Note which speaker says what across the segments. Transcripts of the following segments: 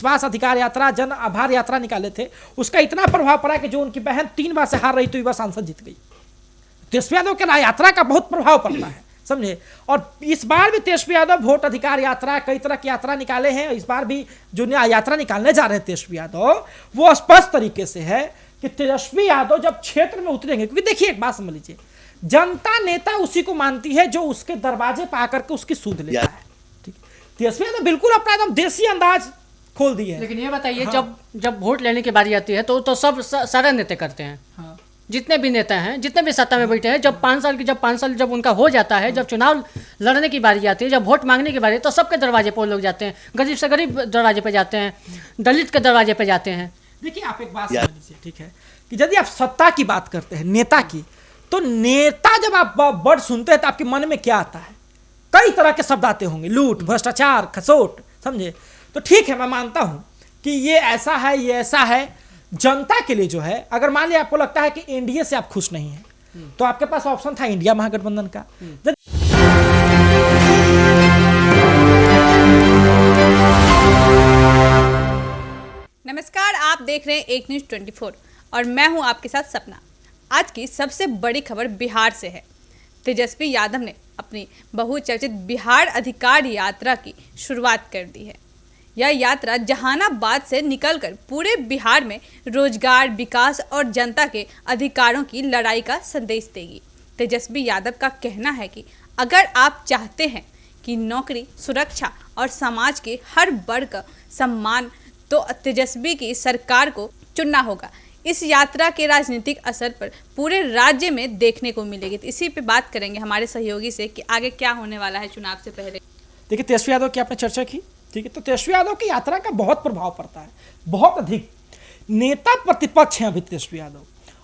Speaker 1: विश्वास अधिकार यात्रा, जन आभार यात्रा निकाले थे, उसका इतना प्रभाव पड़ा कि जो उनकी बहन 3 बार से हार रही तो युवा सांसद जीत गई। तेजस्वी यादव के यात्रा का बहुत प्रभाव पड़ता है, समझे। और इस बार भी तेजस्वी यादव वोट अधिकार यात्रा, कई तरह की यात्रा निकाले हैं। इस बार भी जो यात्रा निकालने जा रहे हैं तेजस्वी यादव, वो स्पष्ट तरीके से है कि तेजस्वी यादव जब क्षेत्र में उतरेंगे, क्योंकि देखिए एक बात समझ लीजिए, जनता नेता उसी को मानती है जो उसके दरवाजे पर आकर के उसकी सूद लेता है। ठीक है, तेजस्वी यादव बिल्कुल अपना एकदम देसी अंदाज खोल दिए।
Speaker 2: लेकिन ये बताइए, जब वोट लेने की बारी आती है तो सब सारे नेता करते हैं। हाँ। जितने भी नेता हैं, जितने भी सत्ता में बैठे हैं, जब 5 साल जब उनका हो जाता है, जब चुनाव लड़ने की बारी आती है, जब वोट मांगने की बारी, तो सबके दरवाजे पर लोग जाते हैं। गरीब से गरीब दरवाजे पे जाते हैं, दलित के दरवाजे पे जाते हैं।
Speaker 1: देखिए आप एक बात समझ लीजिए, ठीक है, कि यदि आप सत्ता की बात करते हैं, नेता की, तो नेता जब आप वर्ड सुनते हैं तो आपके मन में क्या आता है? कई तरह के शब्द आते होंगे, लूट, भ्रष्टाचार, खसोट, समझे। तो ठीक है, मैं मानता हूं कि ये ऐसा है, ये ऐसा है। जनता के लिए जो है, अगर मान लिया आपको लगता है कि एनडीए से आप खुश नहीं हैं, तो आपके पास ऑप्शन था इंडिया महागठबंधन का।
Speaker 3: नमस्कार, आप देख रहे हैं एक न्यूज़ 24 और मैं हूं आपके साथ सपना। आज की सबसे बड़ी खबर बिहार से है। तेजस्वी यादव ने अपनी बहुचर्चित बिहार अधिकार यात्रा की शुरुआत कर दी है। यह यात्रा जहानाबाद से निकलकर पूरे बिहार में रोजगार, विकास और जनता के अधिकारों की लड़ाई का संदेश देगी। तेजस्वी यादव का कहना है कि अगर आप चाहते हैं कि नौकरी, सुरक्षा और समाज के हर वर्ग का सम्मान, तो तेजस्वी की सरकार को चुनना होगा। इस यात्रा के राजनीतिक असर पर पूरे राज्य में देखने को मिलेगी। तो इसी पे बात करेंगे हमारे सहयोगी से कि आगे क्या होने वाला है चुनाव से पहले।
Speaker 1: देखिए, तेजस्वी यादव की आपने चर्चा की, ठीक है, तो तेजस्वी यादव की यात्रा का बहुत प्रभाव पड़ता है, बहुत अधिक। नेता प्रतिपक्ष हैं अभी तेजस्वी यादव,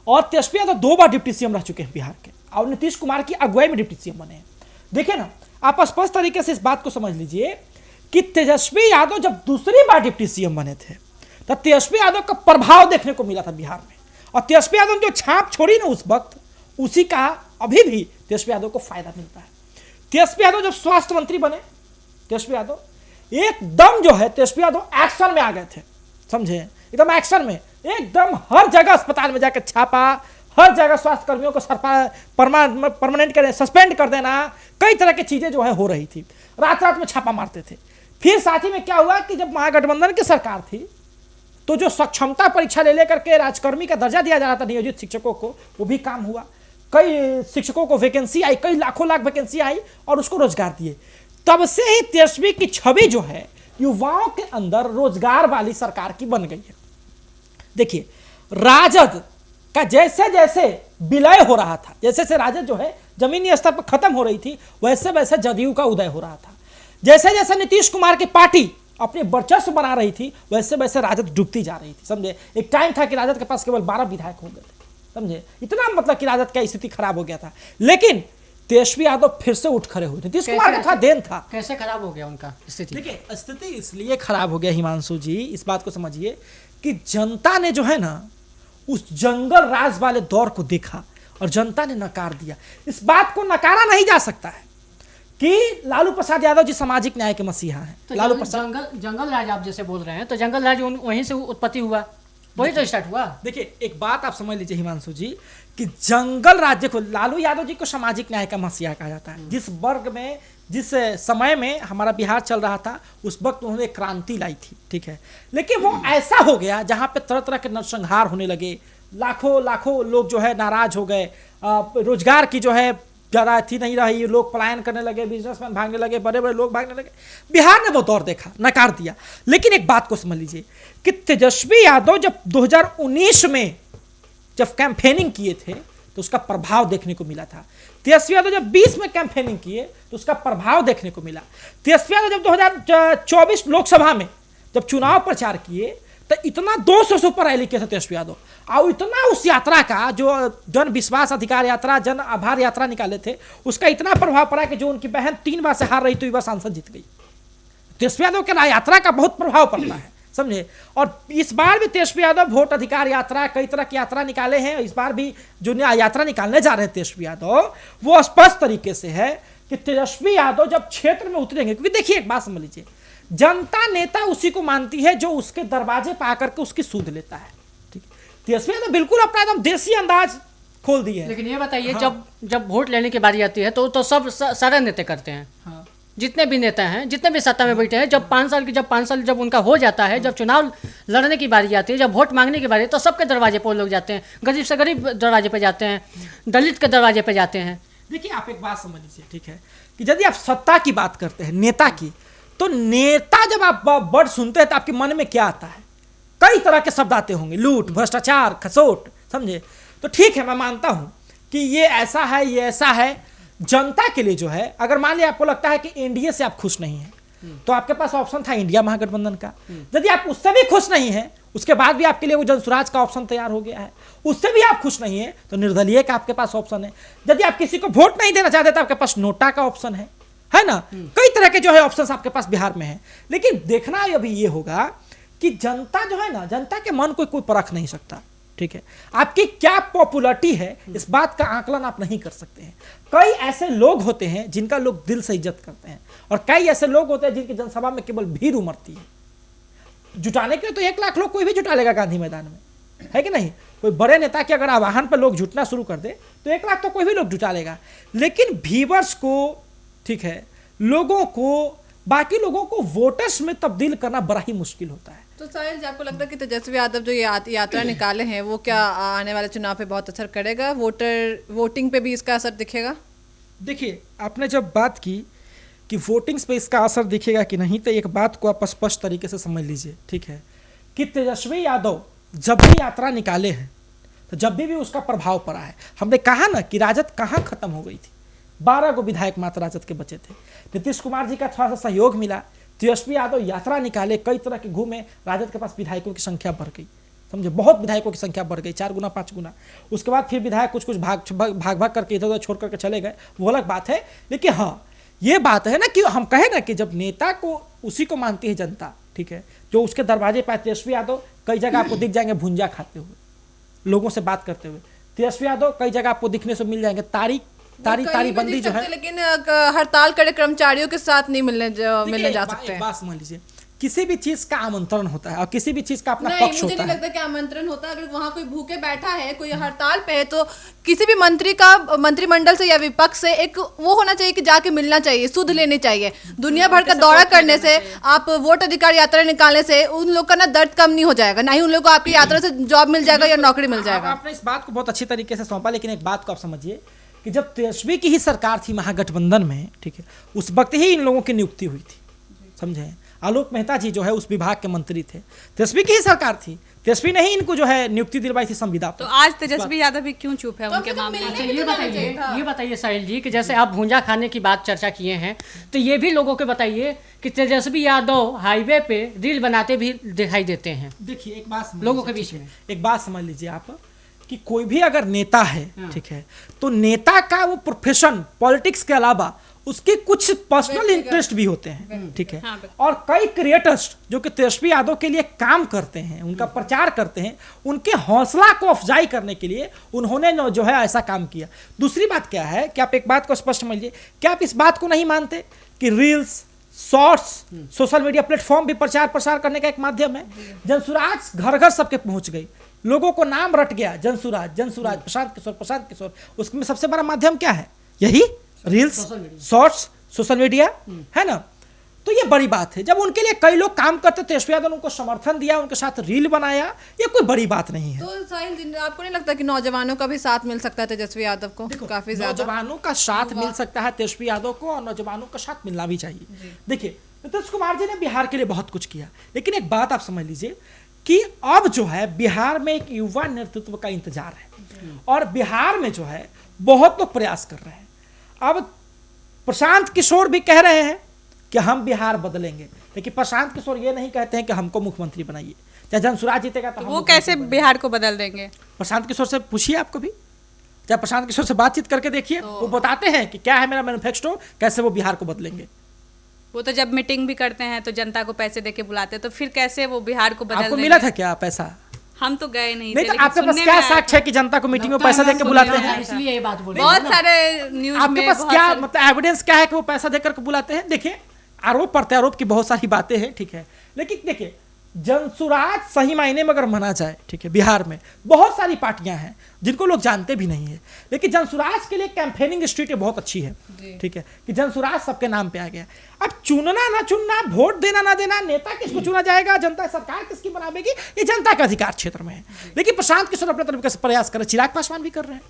Speaker 1: और तेजस्वी यादव 2 बार डिप्टी सीएम रह चुके हैं बिहार के, और नीतीश कुमार की अगुवाई में डिप्टी सीएम बने हैं। देखिए ना, आप स्पष्ट तरीके से इस बात को समझ लीजिए कि तेजस्वी यादव जब दूसरी बार डिप्टी सीएम बने थे, तो तेजस्वी यादव का प्रभाव देखने को मिला था बिहार में। और तेजस्वी यादव ने जो छाप छोड़ी ना उस वक्त, उसी का अभी भी तेजस्वी यादव को फायदा मिलता है। तेजस्वी यादव जब स्वास्थ्य मंत्री बने, तेजस्वी यादव एकदम जो है, तेजस्वी यादव एक्शन में आ गए थे, समझे, एकदम एक्शन में, एकदम हर जगह अस्पताल में जाकर छापा, हर जगह स्वास्थ्य कर्मियों को परमानेंट करें, सस्पेंड कर देना, कई तरह की चीजें जो है हो रही थी, रात रात में छापा मारते थे। फिर साथ ही में क्या हुआ कि जब महागठबंधन की सरकार थी, तो जो सक्षमता परीक्षा ले लेकर के राजकर्मी का दर्जा दिया जा रहा था नियोजित शिक्षकों को, वो भी काम हुआ। कई शिक्षकों को वैकेंसी आई, कई लाखों लाख वैकेंसी आई और उसको रोजगार दिए। तब से ही तेजस्वी की छवि जो है युवाओं के अंदर रोजगार वाली सरकार की बन गई है। देखिए, राजद का जैसे जैसे विलय हो रहा था, जैसे जैसे राजद जो है जमीनी स्तर पर खत्म हो रही थी, वैसे वैसे जदयू का उदय हो रहा था। जैसे जैसे नीतीश कुमार की पार्टी अपने वर्चस्व बना रही थी, वैसे वैसे राजद डूबती जा रही थी, समझे। एक टाइम था कि राजद के पास केवल 12 विधायक हो गए थे, समझे, इतना मतलब कि राजद का स्थिति खराब हो गया था। लेकिन तेजस्वी यादव फिर से उठ खड़े हुए थे। नीतीश कुमार का था, देन था।
Speaker 2: कैसे खराब हो गया उनका स्थिति?
Speaker 1: देखिए, स्थिति इसलिए खराब हो गया हिमांशु जी, इस बात को समझिए कि जनता ने जो है ना, उस जंगल राज वाले दौर को देखा और जनता ने नकार दिया। इस बात को नकारा नहीं जा सकता है कि लालू प्रसाद यादव जी सामाजिक न्याय के मसीहा हैं।
Speaker 2: तो
Speaker 1: लालू प्रसाद,
Speaker 2: जंगल राज आप जैसे बोल रहे हैं, तो जंगल राज वहीं से उत्पत्ति हुआ, वही तो स्टार्ट हुआ।
Speaker 1: देखिए, एक बात आप समझ लीजिए हिमांशु जी कि जंगल राज्य को, लालू यादव जी को सामाजिक न्याय का मसीहा कहा जाता है। जिस वर्ग में, जिस समय में हमारा बिहार चल रहा था, उस वक्त उन्होंने क्रांति लाई थी, ठीक है। लेकिन वो ऐसा हो गया जहां पे तरह तरह के नरसंहार होने लगे, लाखों लाखों लोग जो है नाराज हो गए, रोजगार की जो है ज़्यादा थी नहीं रही, लोग पलायन करने लगे, बिजनेसमैन भागने लगे, बड़े बड़े लोग भागने लगे। बिहार ने वो दौर देखा, नकार दिया। लेकिन एक बात को समझ लीजिए कि तेजस्वी यादव जब 2019 में जब कैंपेनिंग किए थे, तो उसका प्रभाव देखने को मिला था। तेजस्वी यादव जब 20 में कैंपेनिंग किए तो उसका प्रभाव देखने को मिला। तेजस्वी यादव जब 2024 लोकसभा में जब चुनाव प्रचार किए, तो इतना 200 से ऊपर रैली किया था तेजस्वी यादव, और इतना उस यात्रा का, जो जन विश्वास अधिकार यात्रा, जन आभार यात्रा निकाले थे, उसका इतना प्रभाव पड़ा कि जो उनकी बहन 3 बार से हार रही तो युवा सांसद जीत गई। तेजस्वी यादव के यात्रा का बहुत प्रभाव पड़ता है, समझे। और इस बार भी तेजस्वी यादव वोट अधिकार यात्रा, कई तरह की यात्रा निकाले हैं। इस बार भी जो यात्रा निकालने जा रहे हैं तेजस्वी यादव, वो स्पष्ट तरीके से है कि तेजस्वी यादव जब क्षेत्र में उतरेंगे, क्योंकि देखिए एक बात समझ लीजिए, जनता नेता उसी को मानती है जो उसके दरवाजे पर आकर के उसकी सूद लेता है। ठीक है, तेजस्वी यादव बिल्कुल अपना एकदम देसी अंदाज खोल दिए हैं।
Speaker 2: लेकिन ये बताइए, जब वोट लेने की बारी आती है तो सब सारे नेता करते हैं।
Speaker 1: हाँ।
Speaker 2: जितने भी नेता हैं, जितने भी सत्ता में बैठे हैं, जब 5 साल जब उनका हो जाता है, जब चुनाव लड़ने की बारी आती है, जब वोट मांगने की बारी है, तो सबके दरवाजे पर लोग जाते हैं। गरीब से गरीब दरवाजे पे जाते हैं, दलित के दरवाजे पे जाते हैं।
Speaker 1: देखिए आप एक बात समझ लीजिए, ठीक है, कि यदि आप सत्ता की बात करते हैं, नेता की, तो नेता जब आप वर्ड सुनते हैं तो आपके मन में क्या आता है? कई तरह के शब्द आते होंगे, लूट, भ्रष्टाचार, खसोट, समझे? तो ठीक है, मैं मानता हूं कि ये ऐसा है, ये ऐसा है। जनता के लिए जो है, अगर मान लिया आपको लगता है कि एनडीए से आप खुश नहीं हैं, तो आपके पास ऑप्शन था इंडिया महागठबंधन का। यदि आप उससे भी खुश नहीं हैं, उसके बाद भी आपके लिए वो जनसुराज का ऑप्शन तैयार हो गया है, उससे भी आप खुश नहीं हैं, तो निर्दलीय का आपके पास ऑप्शन है। यदि आप किसी को वोट नहीं देना चाहते तो आपके पास नोटा का ऑप्शन है ना? कई तरह के जो है ऑप्शंस आपके पास बिहार में है। लेकिन देखना अभी ये होगा कि जनता जो है ना, जनता के मन को कोई परख नहीं सकता। ठीक है, आपकी क्या पॉपुलरिटी है, इस बात का आकलन आप नहीं कर सकते हैं। कई ऐसे लोग होते हैं जिनका लोग दिल से इज्जत करते हैं, और कई ऐसे लोग होते हैं जिनकी जनसभा में केवल भीड़ उमड़ती है। जुटाने के लिए तो 1 लाख लोग कोई भी जुटा लेगा गांधी मैदान में, है कि नहीं? कोई बड़े नेता के अगर आह्वान पर लोग जुटना शुरू कर दे तो 1 लाख तो कोई भी लोग जुटा लेगा। लेकिन व्यूअर्स को, ठीक है, लोगों को, बाकी लोगों को वोटर्स में तब्दील करना बड़ा ही मुश्किल होता है।
Speaker 4: तो साहिल जी, आपको लगता है कि तेजस्वी यादव जो यात्रा निकाले हैं वो क्या आने वाले चुनाव पे बहुत असर करेगा? वोटिंग पे भी इसका असर दिखेगा?
Speaker 1: देखिए, आपने जब बात की कि वोटिंग्स पे इसका असर दिखेगा कि नहीं, तो एक बात को आप स्पष्ट तरीके से समझ लीजिए, ठीक है, कि तेजस्वी यादव जब भी यात्रा निकाले हैं तो जब भी उसका प्रभाव पड़ा है। हमने कहा ना कि राजद कहाँ खत्म हो गई थी, 12 गो विधायक मात्र राजद के बचे थे। नीतीश कुमार जी का थोड़ा सा सहयोग मिला, तेजस्वी यादव यात्रा निकाले, कई तरह के घूमे, राजद के पास विधायकों की संख्या बढ़ गई, समझे? बहुत विधायकों की संख्या बढ़ गई, 4 गुना 5 गुना। उसके बाद फिर विधायक कुछ भाग करके इधर उधर छोड़ करके चले गए, वो अलग बात है। लेकिन हाँ, ये बात है ना कि हम कहें ना कि जब नेता को उसी को मानती है जनता, ठीक है, जो उसके दरवाजे पर तेजस्वी यादव कई जगह आपको दिख जाएंगे भुंजा खाते हुए, लोगों से बात करते हुए। तेजस्वी यादव कई जगह आपको दिखने से मिल जाएंगे तारी बंदी जो है,
Speaker 4: लेकिन हड़ताल करे कर्मचारियों के साथ नहीं मिलने जा सकते हैं।
Speaker 1: बात समझ लीजिए, किसी भी चीज का आमंत्रण होता है और किसी भी चीज का अपना
Speaker 4: नहीं,
Speaker 1: पक्ष
Speaker 4: मुझे
Speaker 1: होता
Speaker 4: नहीं
Speaker 1: है।
Speaker 4: लगता कि आमंत्रण होता है। अगर वहाँ कोई भूखे बैठा है, कोई हड़ताल पे है, तो किसी भी मंत्री का मंत्रिमंडल से या विपक्ष से एक वो होना चाहिए कि जाके मिलना चाहिए, सुध लेनी चाहिए। दुनिया भर का दौरा करने से, आप वोट अधिकार यात्रा निकालने से उन लोग का ना दर्द कम नहीं हो जाएगा, ना ही उन लोग को आपकी यात्रा से जॉब मिल जाएगा या नौकरी मिल जाएगा।
Speaker 1: आपने इस बात को बहुत अच्छी तरीके से सौंपा, लेकिन एक बात को आप समझिए कि जब तेजस्वी की ही सरकार थी महागठबंधन में, ठीक है, उस वक्त ही इन लोगों की नियुक्ति हुई थी, समझे? आलोक मेहता जी जो है उस विभाग के मंत्री थे, तेजस्वी की ही सरकार थी, तेजस्वी ने ही इनको जो है नियुक्ति दिलवाई थी संविदा पर।
Speaker 3: तो आज तेजस्वी यादव भी क्यों चुप है उनके मामले में?
Speaker 2: अच्छा, ये बताइए साहिल जी कि जैसे आप भूंजा खाने की बात चर्चा किए हैं, तो ये भी लोगों को बताइए कि तेजस्वी यादव हाईवे पे रील बनाते भी दिखाई देते हैं।
Speaker 1: देखिए, एक बात
Speaker 2: लोगों के बीच में
Speaker 1: एक बात समझ लीजिए आप, कि कोई भी अगर नेता है, ठीक है, तो नेता का वो प्रोफेशन पॉलिटिक्स के अलावा उसके कुछ पर्सनल इंटरेस्ट भी होते हैं, ठीक है। और कई क्रिएटर्स जो कि तेजस्वी यादव के लिए काम करते हैं, उनका प्रचार करते हैं, उनके हौसला को अफजाई करने के लिए उन्होंने जो है ऐसा काम किया। दूसरी बात क्या है कि आप एक बात को स्पष्ट समझिए, क्या आप इस बात को नहीं मानते कि reels, shorts, social media platform भी प्रचार प्रसार करने का एक माध्यम है? जनसुराज घर घर सबके पहुंच गई, लोगों को नाम रट गया, जनसुराज, प्रशांत किशोर। उसमें सबसे बड़ा माध्यम क्या है? यही रील्स, शॉर्ट्स, सोशल मीडिया, है ना? तो ये बड़ी बात है। जब उनके लिए कई लोग काम करते, तेजस्वी यादव ने उनको समर्थन दिया, उनके साथ रील बनाया, ये कोई बड़ी बात नहीं है।
Speaker 4: तो साहिल जी, आपको नहीं लगता कि नौजवानों का भी साथ मिल सकता है तेजस्वी यादव को? काफी ज्यादा
Speaker 1: नौजवानों का साथ मिल सकता है तेजस्वी यादव को, और नौजवानों का साथ मिलना भी चाहिए। देखिए, नीतीश कुमार जी ने बिहार के लिए बहुत कुछ किया, लेकिन एक बात आप समझ लीजिए कि अब जो है बिहार में एक युवा नेतृत्व का इंतजार है, और बिहार में जो है बहुत लोग प्रयास कर रहे हैं। अब प्रशांत किशोर भी कह रहे हैं कि हम बिहार बदलेंगे, लेकिन प्रशांत किशोर ये नहीं कहते हैं कि हमको मुख्यमंत्री बनाइए। चाहे जनसुराज जीतेगा तो
Speaker 3: वो कैसे बिहार को बदल देंगे?
Speaker 1: प्रशांत किशोर से पूछिए, आपको भी चाहे प्रशांत किशोर से बातचीत करके देखिए, वो बताते हैं कि क्या है मेरा मैनिफेस्टो, कैसे वो बिहार को बदलेंगे।
Speaker 3: वो तो जब मीटिंग भी करते हैं तो जनता को पैसे देके बुलाते हैं, तो फिर कैसे वो बिहार को बदल
Speaker 1: आपको
Speaker 3: देंगे?
Speaker 1: मिला था क्या पैसा?
Speaker 3: हम तो गए नहीं
Speaker 1: नहीं
Speaker 3: थे,
Speaker 1: तो
Speaker 3: लेकिन
Speaker 1: आपके पास
Speaker 3: सुनने
Speaker 1: क्या
Speaker 3: में आया
Speaker 1: साक्ष्य है कि जनता को मीटिंग में पैसा देके बुलाते हैं?
Speaker 2: इसलिए ये बात बोली।
Speaker 3: बहुत सारे न्यूज
Speaker 1: आपके
Speaker 3: में
Speaker 1: पास
Speaker 3: बहुत
Speaker 1: क्या
Speaker 3: सारे-
Speaker 1: मतलब एविडेंस क्या है कि वो पैसा देकर के बुलाते हैं? देखिए, आरोप प्रत्यारोप की बहुत सारी बातें हैं, ठीक है, लेकिन देखिए जनसुराज सही मायने में अगर माना जाए, ठीक है, बिहार में बहुत सारी पार्टियां हैं जिनको लोग जानते भी नहीं है, लेकिन जनसुराज के लिए कैंपेनिंग स्ट्रीट बहुत अच्छी है, ठीक है, कि जनसुराज सबके नाम पे आ गया। अब चुनना ना चुनना, वोट देना ना देना, नेता किसको चुना जाएगा, जनता सरकार किसकी बनावेगी, ये जनता का अधिकार क्षेत्र में है। लेकिन प्रशांत किशोर अपने तरफ से प्रयास कर रहे, चिराग पासवान भी कर रहे हैं,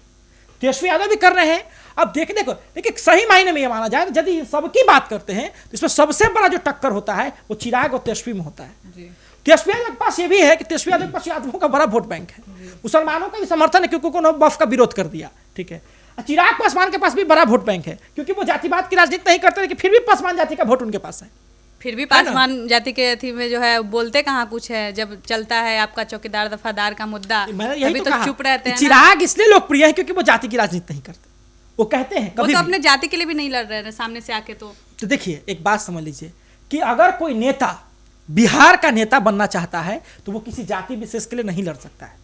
Speaker 1: तेजस्वी यादव भी कर रहे हैं। अब देखो देखिए सही मायने में ये माना जाए तो यदि सबकी बात करते हैं तो इसमें सबसे बड़ा जो टक्कर होता है वो चिराग और तेजस्वी में होता है। तेजस्वी यादव के पास ये भी है कि तेजस्वी यादव के पास यादवों का बड़ा वोट बैंक है, मुसलमानों का भी समर्थन है क्योंकि उन्होंने वक्फ का विरोध कर दिया, ठीक है। चिराग पासवान के पास भी बड़ा वोट बैंक है क्योंकि वो जातिवाद की राजनीति नहीं करते, लेकिन फिर भी पासवान जाति का वोट उनके पास है।
Speaker 3: फिर भी पासवान जाति के अथी में जो है बोलते कहाँ कुछ है, जब चलता है आपका चौकीदार दफादार का मुद्दा तभी तो चुप रहते हैं।
Speaker 1: चिराग इसलिए लोकप्रिय है क्योंकि वो जाति की राजनीति नहीं करते, वो कहते हैं
Speaker 3: वो तो अपने जाति के लिए भी नहीं लड़ रहे हैं सामने से आके। तो
Speaker 1: देखिए एक बात समझ लीजिए कि अगर कोई नेता बिहार का नेता बनना चाहता है तो वो किसी जाति विशेष के लिए नहीं लड़ सकता है,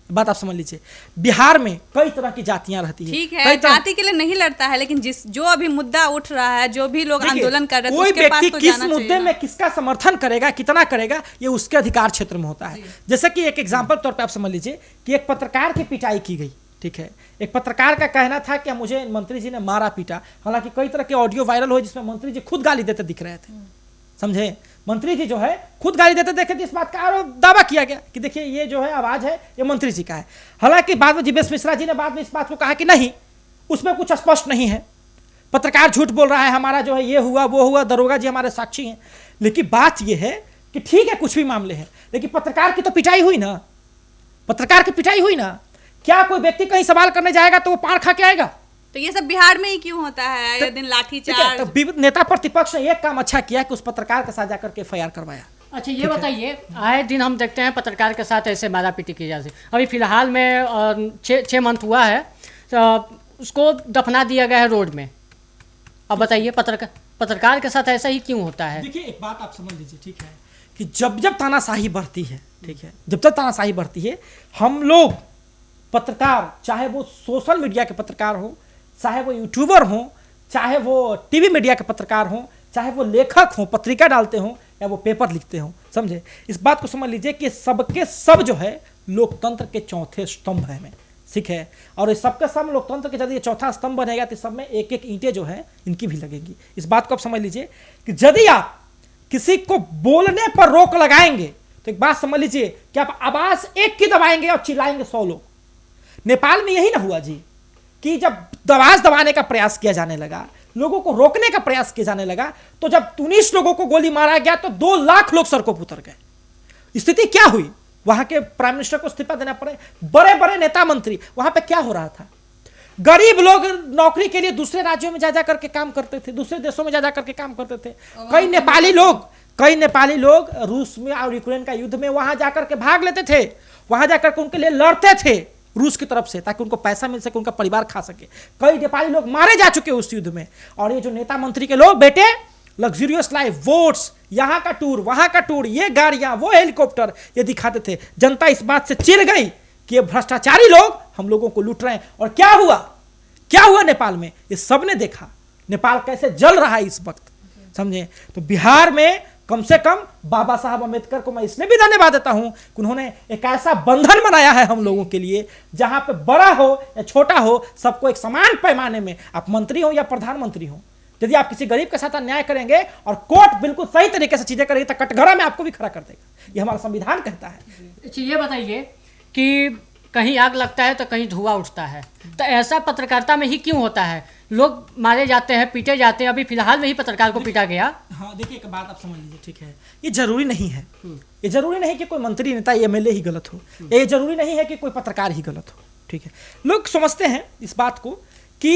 Speaker 1: बात आप समझ लीजिए। बिहार में कई तरह की जातियां रहती है,
Speaker 3: ठीक है, जाति के लिए नहीं लड़ता है, लेकिन जो अभी मुद्दा उठ रहा है, जो भी लोग आंदोलन कर रहे हैं,
Speaker 1: कोई
Speaker 3: उसके पास
Speaker 1: व्यक्ति
Speaker 3: तो
Speaker 1: किस
Speaker 3: जाना
Speaker 1: मुद्दे में किसका समर्थन करेगा, कितना करेगा, ये उसके अधिकार क्षेत्र में होता है। जैसे कि एक एग्जाम्पल तौर पर आप समझ लीजिए कि एक पत्रकार की पिटाई की गई, ठीक है, एक पत्रकार का कहना था कि मुझे मंत्री जी ने मारा पीटा, हालांकि कई तरह के ऑडियो वायरल हुए जिसमें मंत्री जी खुद गाली देते दिख रहे थे, समझे, मंत्री जी जो है खुद गाली देते देखे थे। इस बात का दावा किया गया कि देखिए ये जो है आवाज है ये मंत्री जी का है। हालांकि बाद में जीवेश मिश्रा जी ने बाद में इस बात को कहा कि नहीं, उसमें कुछ स्पष्ट नहीं है, पत्रकार झूठ बोल रहा है, हमारा जो है ये हुआ वो हुआ, दरोगा जी हमारे साक्षी हैं। लेकिन बात ये है कि ठीक है कुछ भी मामले हैं, लेकिन पत्रकार की तो पिटाई हुई ना, पत्रकार की पिटाई हुई ना। क्या कोई व्यक्ति कहीं सवाल करने जाएगा तो वो पार खा के आएगा?
Speaker 3: तो ये सब बिहार में ही क्यों होता है, ये दिन लाठीचार्ज।
Speaker 1: तो नेता प्रतिपक्ष ने एक काम अच्छा किया कि उस पत्रकार के साथ जाकर के FIR करवाया।
Speaker 2: अच्छा ये बताइए, आए दिन हम देखते हैं पत्रकार के साथ ऐसे मारापीटी की जाती है। अभी फिलहाल में 6 मंथ हुआ है तो उसको दफना दिया गया है रोड में। अब बताइए पत्रकार के साथ ऐसा ही क्यों होता है?
Speaker 1: देखिए एक बात आप समझ लीजिए, ठीक है, कि जब जब तानाशाही बढ़ती है, ठीक है, जब तक तानाशाही बढ़ती है, हम लोग पत्रकार, चाहे वो सोशल मीडिया के पत्रकार हो, चाहे वो यूट्यूबर हो, चाहे वो टीवी मीडिया के पत्रकार हो, चाहे वो लेखक हो, पत्रिका डालते हो या वो पेपर लिखते हो, समझे, इस बात को समझ लीजिए कि सबके सब जो है लोकतंत्र के चौथे स्तंभ है में, ठीक है। और इस सबके सब लोकतंत्र के यदि ये चौथा स्तंभ बनेगा तो सब में एक एक ईंटें जो है इनकी भी लगेगी। इस बात को आप समझ लीजिए कि यदि आप किसी को बोलने पर रोक लगाएंगे तो एक बात समझ लीजिए कि आप आवाज एक की दबाएंगे और चिल्लाएंगे 100 लोग। नेपाल में यही ना हुआ जी कि जब आवाज दबाने का प्रयास किया जाने लगा, लोगों को रोकने का प्रयास किया जाने लगा, तो जब 19 लोगों को गोली मारा गया तो 2 लाख लोग सड़कों पर उतर गए। स्थिति क्या हुई? वहां के प्राइम मिनिस्टर को इस्तीफा देना पड़े, बड़े बड़े नेता मंत्री। वहां पे क्या हो रहा था? गरीब लोग नौकरी के लिए दूसरे राज्यों में जा जा करके काम करते थे, दूसरे देशों में जा जा करके काम करते थे। कई नेपाली लोग रूस में और यूक्रेन का युद्ध में वहां जाकर के भाग लेते थे, वहां जाकर के उनके लिए लड़ते थे रूस की तरफ से, ताकि उनको पैसा मिल सके, उनका परिवार खा सके। कई नेपाली लोग मारे जा चुके उस युद्ध में। और ये जो नेता मंत्री के लोग बेटे लग्जरियस लाइफ, वोट्स, यहाँ का टूर, वहां का टूर, ये गाड़ियां, वो हेलीकॉप्टर ये दिखाते थे। जनता इस बात से चिढ़ गई कि ये भ्रष्टाचारी लोग हम लोगों को लूट रहे हैं। और क्या हुआ नेपाल में? ये सबने देखा नेपाल कैसे जल रहा है इस वक्त, समझे। तो बिहार में कम से कम बाबा साहब अम्बेडकर को मैं इसलिए भी धन्यवाद देता हूं कि उन्होंने एक ऐसा बंधन बनाया है हम लोगों के लिए, जहां पे बड़ा हो या छोटा हो, सबको एक समान पैमाने में, आप मंत्री हो या प्रधानमंत्री हो, यदि आप किसी गरीब के साथ अन्याय करेंगे और कोर्ट बिल्कुल सही तरीके से चीजें करेगी तो कटघरा में आपको भी खड़ा कर देगा। ये हमारा संविधान कहता है।
Speaker 2: ये बताइए कि कहीं आग लगता है तो कहीं धुआं उठता है, तो ऐसा पत्रकारिता में ही क्यों होता है? लोग मारे जाते हैं, पीटे जाते हैं। अभी फिलहाल में ही पत्रकार को पीटा गया।
Speaker 1: हाँ देखिए एक बात आप समझ लीजिए, ठीक है, ये जरूरी नहीं है, ये जरूरी नहीं कि कोई मंत्री, नेता, MLA ही गलत हो, ये जरूरी नहीं है कि कोई पत्रकार ही गलत हो, ठीक है। लोग समझते हैं इस बात को कि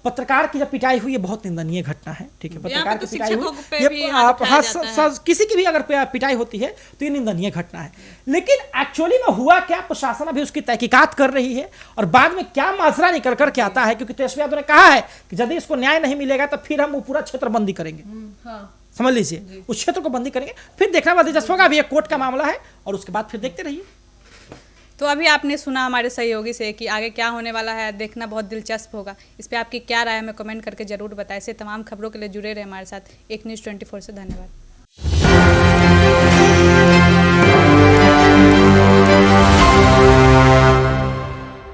Speaker 1: पत्रकार की जब पिटाई हुई ये बहुत निंदनीय घटना है, ठीक है। पत्रकार की पिटाई हुई, ये आप किसी की भी अगर पिटाई होती है तो ये निंदनीय घटना है। लेकिन एक्चुअली में हुआ क्या, प्रशासन अभी उसकी तहकीकात कर रही है और बाद में क्या माजरा निकल कर के आता है, क्योंकि तेजस्वी यादव ने कहा है कि यदि इसको न्याय नहीं मिलेगा तो फिर हम वो पूरा क्षेत्र बंदी करेंगे। समझ लीजिए, उस क्षेत्र को बंदी करेंगे, फिर देखना दिलचस्प होगा। अभी एक कोर्ट का मामला है और उसके बाद फिर देखते रहिए।
Speaker 3: तो अभी आपने सुना हमारे सहयोगी से कि आगे क्या होने वाला है, देखना बहुत दिलचस्प होगा। इस पर आपकी क्या राय है हमें कमेंट करके ज़रूर बताएं। ऐसे तमाम खबरों के लिए जुड़े रहे हमारे साथ एक न्यूज़ 24 से। धन्यवाद।